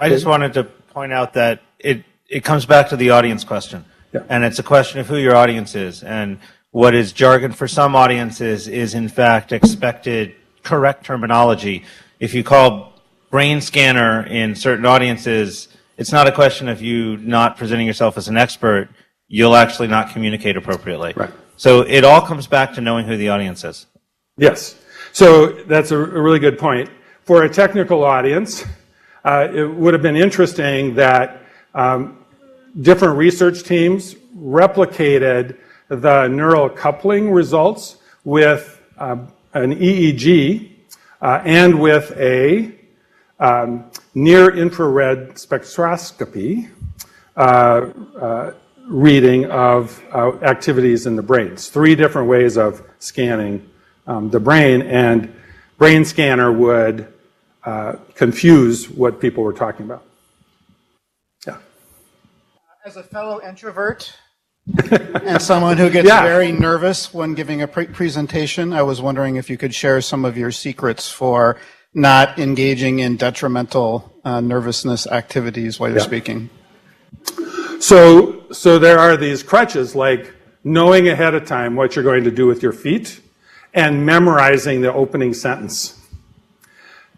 I just wanted to point out that it comes back to the audience question. Yeah. And it's a question of who your audience is. And what is jargon for some audiences is in fact expected correct terminology. If you call brain scanner in certain audiences, it's not a question of you not presenting yourself as an expert. You'll actually not communicate appropriately. Right. So it all comes back to knowing who the audience is. Yes. So that's a really good point. For a technical audience, it would have been interesting that different research teams replicated the neural coupling results with an EEG and with a near-infrared spectroscopy reading of activities in the brain. It's 3 different ways of scanning the brain, and brain scanner would confuse what people were talking about. Yeah. As a fellow introvert and someone who gets very nervous when giving a presentation, I was wondering if you could share some of your secrets for not engaging in detrimental nervousness activities while you're speaking. So there are these crutches, like knowing ahead of time what you're going to do with your feet and memorizing the opening sentence.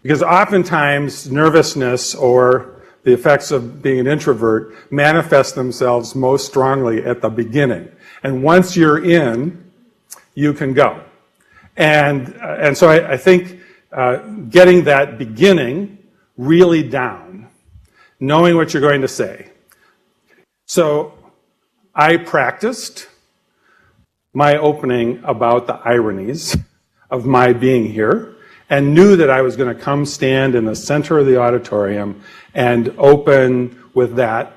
Because oftentimes nervousness or the effects of being an introvert manifest themselves most strongly at the beginning. And once you're in, you can go. And so I think getting that beginning really down, knowing what you're going to say. So I practiced my opening about the ironies of my being here and knew that I was going to come stand in the center of the auditorium and open with that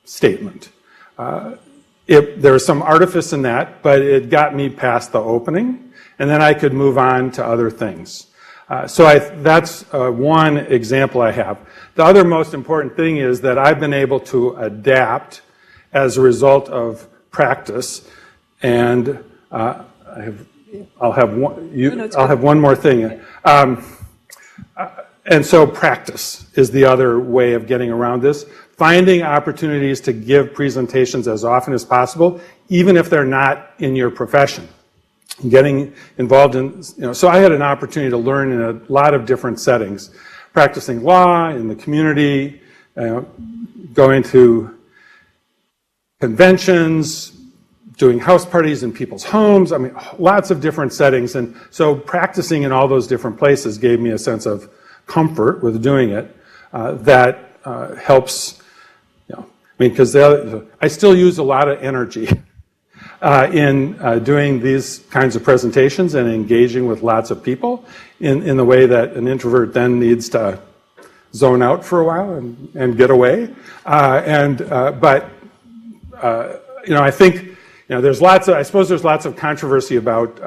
statement. There was some artifice in that, but it got me past the opening, and then I could move on to other things. That's one example I have. The other most important thing is that I've been able to adapt as a result of practice, and I'll have one more thing. And so practice is the other way of getting around this. Finding opportunities to give presentations as often as possible, even if they're not in your profession. Getting involved in, so I had an opportunity to learn in a lot of different settings. Practicing law in the community, going to conventions, doing house parties in people's homes. I mean, lots of different settings. And so practicing in all those different places gave me a sense of comfort with doing it that helps, because I still use a lot of energy in doing these kinds of presentations and engaging with lots of people in the way that an introvert then needs to zone out for a while and get away. But I think, there's lots of controversy about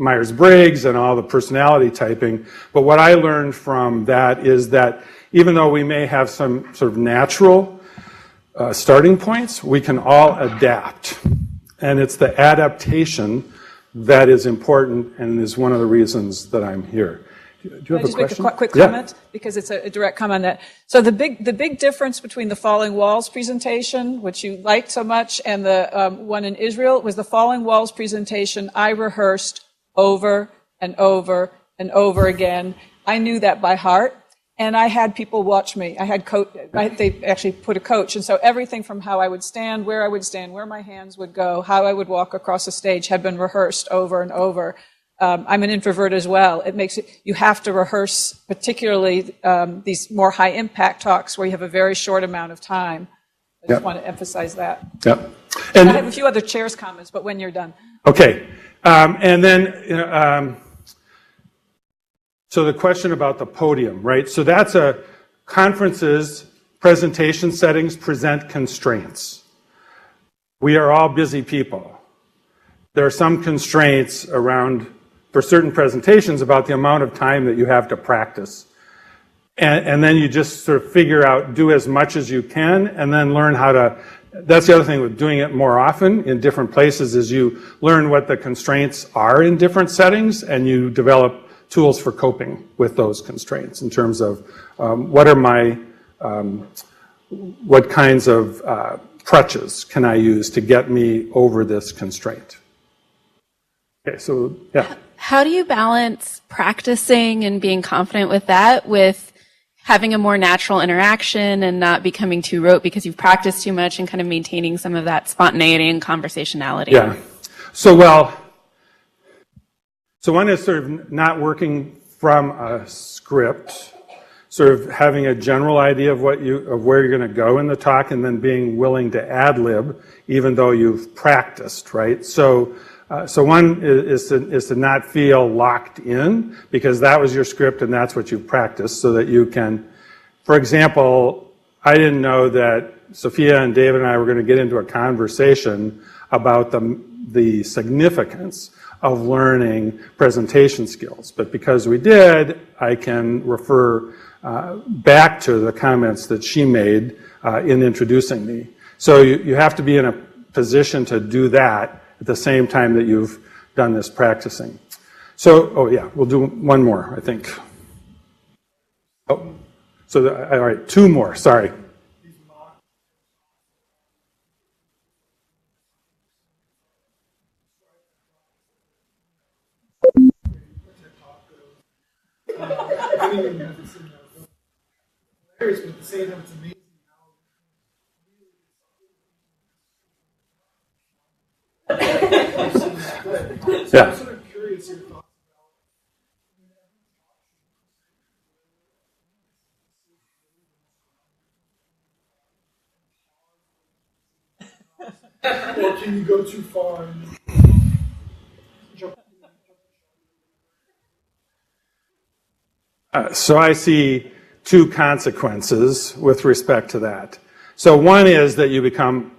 Myers-Briggs and all the personality typing. But what I learned from that is that even though we may have some sort of natural starting points, we can all adapt. And it's the adaptation that is important and is one of the reasons that I'm here. Do you have a question? Make a quick comment? Because it's a direct comment on that. So the big difference between the Falling Walls presentation, which you liked so much, and the one in Israel was the Falling Walls presentation I rehearsed over and over and over again. I knew that by heart, and I had people watch me. They actually put a coach, and so everything from how I would stand, where my hands would go, how I would walk across the stage had been rehearsed over and over. I'm an introvert as well. You have to rehearse, particularly these more high impact talks where you have a very short amount of time. I just want to emphasize that. Yep. And I have a few other chairs comments, but when you're done. Okay. And then, so the question about the podium, right? So that's conferences, presentation settings present constraints. We are all busy people. There are some constraints around, for certain presentations, about the amount of time that you have to practice. And then you just sort of figure out, do as much as you can, and then learn how to, that's the other thing with doing it more often in different places, is you learn what the constraints are in different settings, and you develop tools for coping with those constraints in terms of what kinds of crutches can I use to get me over this constraint. Okay, so yeah. How do you balance practicing and being confident with that with having a more natural interaction and not becoming too rote because you've practiced too much, and kind of maintaining some of that spontaneity and conversationality? Yeah. So one is sort of not working from a script, sort of having a general idea of where you're going to go in the talk, and then being willing to ad-lib even though you've practiced, right? So one is to not feel locked in, because that was your script and that's what you practiced, so that you can, for example, I didn't know that Sophia and David and I were going to get into a conversation about the significance of learning presentation skills. But because we did, I can refer back to the comments that she made in introducing me. So you have to be in a position to do that at the same time that you've done this practicing. So, we'll do one more, I think. All right, two more, sorry. Yeah. Or can you go too far and jump? So I see two consequences with respect to that. So one is that you become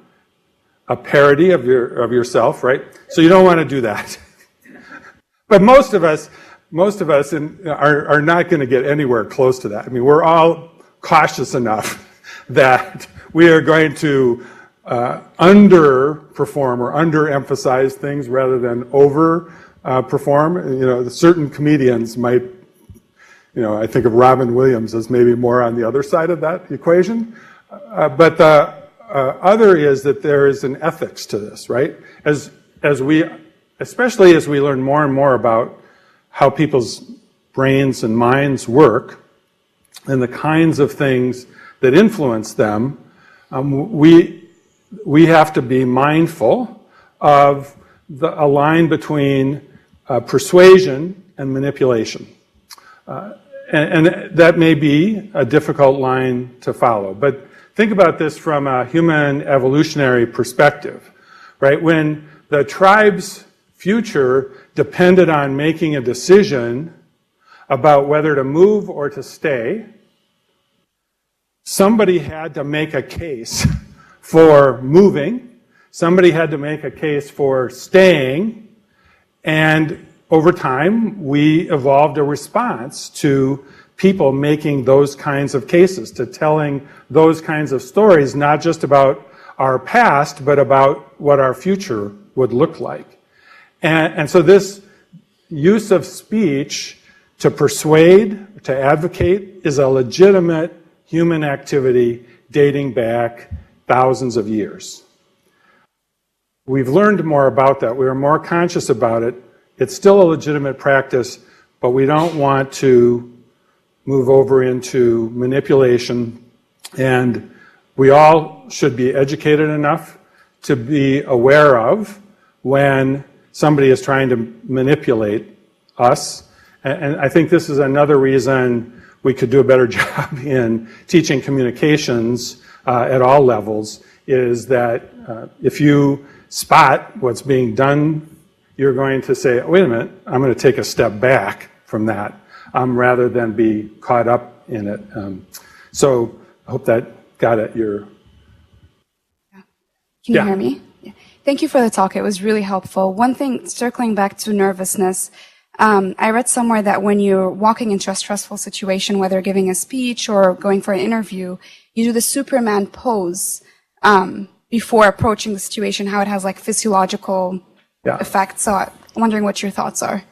a parody of yourself, right? So you don't want to do that. But most of us are not going to get anywhere close to that. I mean, we're all cautious enough that we are going to underperform or underemphasize things rather than overperform. Certain comedians might, I think of Robin Williams as maybe more on the other side of that equation. But the other is that there is an ethics to this, right? Especially as we learn more and more about how people's brains and minds work and the kinds of things that influence them, we have to be mindful of a line between persuasion and manipulation. And that may be a difficult line to follow. But think about this from a human evolutionary perspective, right? When the tribe's future depended on making a decision about whether to move or to stay, somebody had to make a case for moving, somebody had to make a case for staying, and over time, we evolved a response to people making those kinds of cases, to telling those kinds of stories, not just about our past, but about what our future would look like. And so this use of speech to persuade, to advocate, is a legitimate human activity dating back thousands of years. We've learned more about that. We are more conscious about it. It's still a legitimate practice, but we don't want to move over into manipulation. And we all should be educated enough to be aware of when somebody is trying to manipulate us. And I think this is another reason we could do a better job in teaching communications at all levels, is that if you spot what's being done, you're going to say, wait a minute, I'm going to take a step back from that, rather than be caught up in it. So I hope that got at your... Can you hear me? Yeah. Thank you for the talk. It was really helpful. One thing, circling back to nervousness, I read somewhere that when you're walking into a stressful situation, whether giving a speech or going for an interview, you do the Superman pose before approaching the situation, how it has like physiological effects. So I'm wondering what your thoughts are.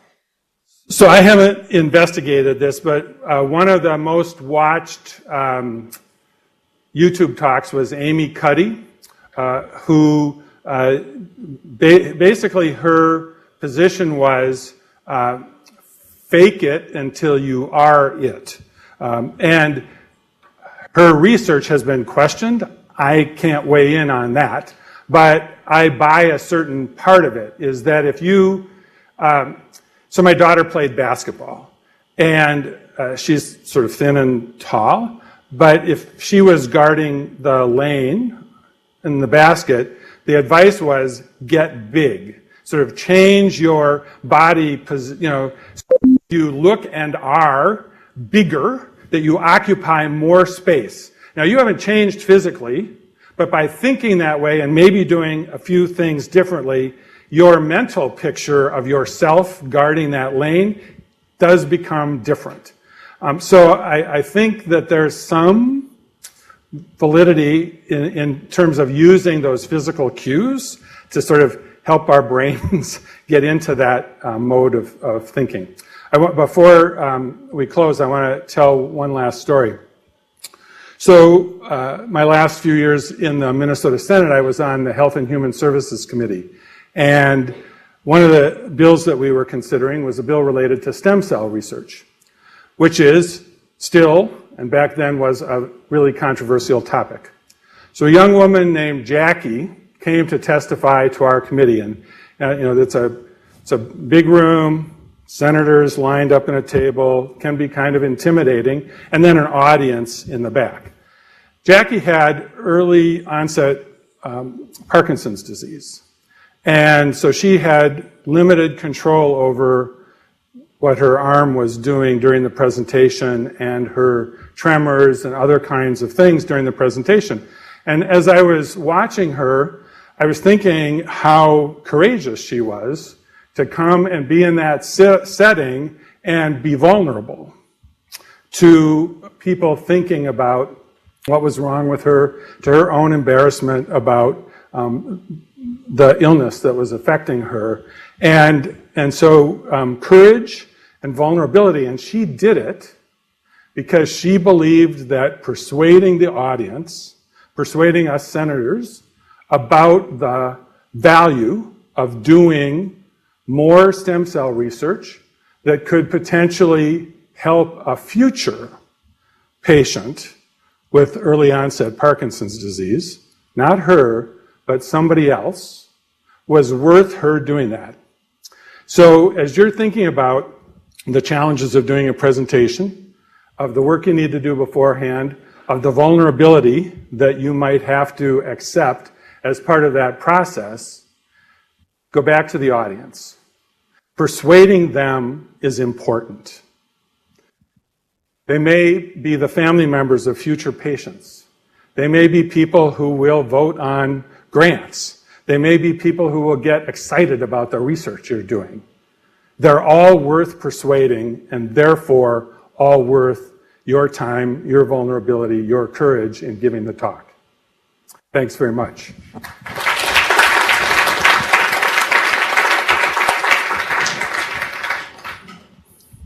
So I haven't investigated this, but one of the most watched YouTube talks was Amy Cuddy, who basically her position was fake it until you are it. And her research has been questioned. I can't weigh in on that, but I buy a certain part of it, is that if you, so my daughter played basketball, and she's sort of thin and tall, but if she was guarding the lane in the basket, the advice was get big, sort of change your body, you look and are bigger, that you occupy more space. Now, you haven't changed physically, but by thinking that way and maybe doing a few things differently, your mental picture of yourself guarding that lane does become different. So I think that there's some validity in terms of using those physical cues to sort of help our brains get into that mode of thinking. Before we close, I want to tell one last story. So my last few years in the Minnesota Senate, I was on the Health and Human Services Committee. And one of the bills that we were considering was a bill related to stem cell research, which is still, and back then was, a really controversial topic. So a young woman named Jackie came to testify to our committee. And it's a big room, senators lined up in a table, can be kind of intimidating, and then an audience in the back. Jackie had early onset Parkinson's disease. And so she had limited control over what her arm was doing during the presentation and her tremors and other kinds of things during the presentation. And as I was watching her, I was thinking how courageous she was to come and be in that setting and be vulnerable to people thinking about what was wrong with her, to her own embarrassment about the illness that was affecting her. And so courage and vulnerability, and she did it because she believed that persuading the audience, persuading us senators about the value of doing more stem cell research that could potentially help a future patient with early onset Parkinson's disease, not her, but somebody else, was worth her doing that. So as you're thinking about the challenges of doing a presentation, of the work you need to do beforehand, of the vulnerability that you might have to accept as part of that process, go back to the audience. Persuading them is important. They may be the family members of future patients. They may be people who will vote on grants. They may be people who will get excited about the research you're doing. They're all worth persuading, and therefore all worth your time, your vulnerability, your courage in giving the talk. Thanks very much.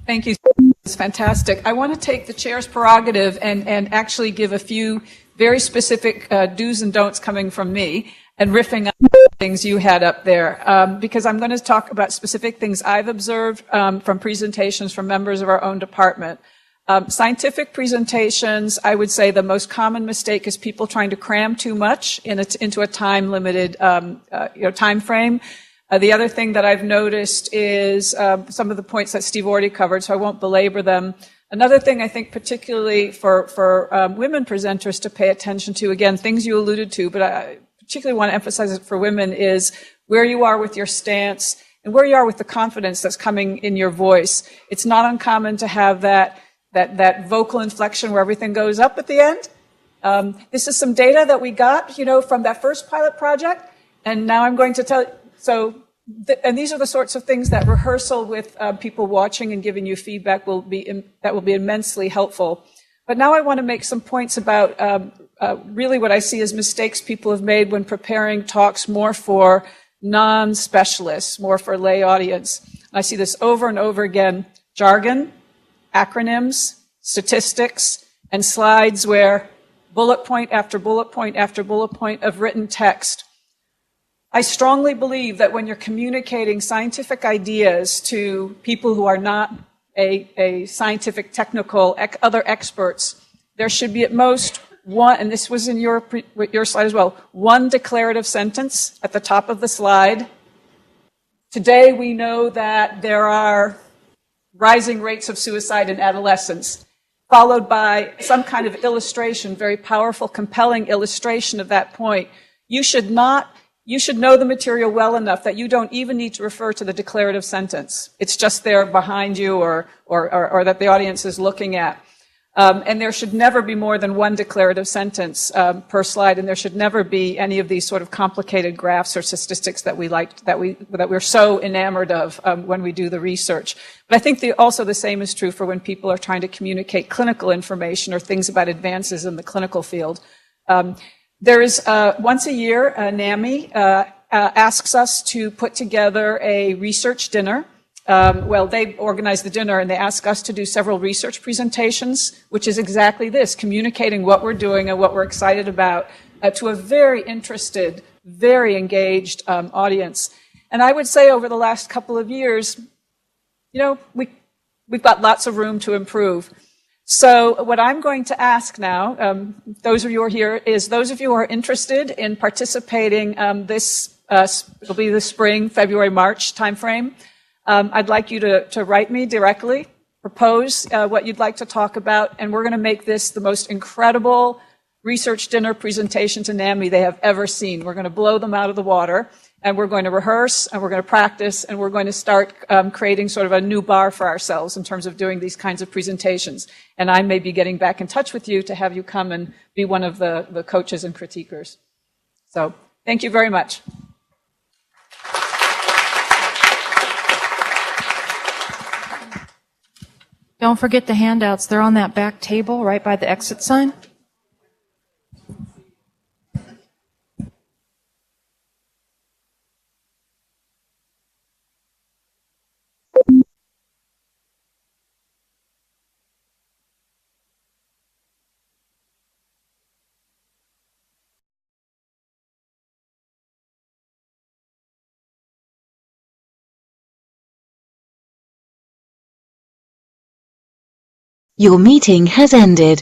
Thank you. It's fantastic. I want to take the chair's prerogative and actually give a few very specific do's and don'ts coming from me and riffing on things you had up there, because I'm going to talk about specific things I've observed from presentations from members of our own department. Scientific presentations, I would say the most common mistake is people trying to cram too much into a time-limited time frame. The other thing that I've noticed is some of the points that Steve already covered, so I won't belabor them. Another thing I think particularly for women presenters to pay attention to, again, things you alluded to, but I particularly want to emphasize it for women, is where you are with your stance and where you are with the confidence that's coming in your voice. It's not uncommon to have that vocal inflection where everything goes up at the end. This is some data that we got, from that first pilot project, and now I'm going to tell you. And these are the sorts of things that rehearsal with people watching and giving you feedback will be immensely helpful. But now I want to make some points about really what I see as mistakes people have made when preparing talks more for non-specialists, more for lay audience. I see this over and over again: jargon, acronyms, statistics, and slides where bullet point after bullet point after bullet point of written text. I strongly believe that when you're communicating scientific ideas to people who are not a scientific, technical, other experts, there should be at most one, and this was in your slide as well, one declarative sentence at the top of the slide. Today we know that there are rising rates of suicide in adolescents, followed by some kind of illustration, very powerful, compelling illustration of that point. You should know the material well enough that you don't even need to refer to the declarative sentence. It's just there behind you or that the audience is looking at. And there should never be more than one declarative sentence per slide, and there should never be any of these sort of complicated graphs or statistics that we're so enamored of when we do the research. But I think also the same is true for when people are trying to communicate clinical information or things about advances in the clinical field. There is once a year, NAMI asks us to put together a research dinner. They organize the dinner and they ask us to do several research presentations, which is exactly this, communicating what we're doing and what we're excited about to a very interested, very engaged audience. And I would say over the last couple of years, we've got lots of room to improve. So what I'm going to ask now, those of you who are here, is those of you who are interested in participating it'll be the spring, February, March timeframe. I'd like you to write me directly, propose what you'd like to talk about, and we're going to make this the most incredible research dinner presentation to NAMI they have ever seen. We're going to blow them out of the water, and we're going to rehearse, and we're going to practice, and we're going to start creating sort of a new bar for ourselves in terms of doing these kinds of presentations. And I may be getting back in touch with you to have you come and be one of the coaches and critiquers. So thank you very much. Don't forget the handouts. They're on that back table right by the exit sign. Your meeting has ended.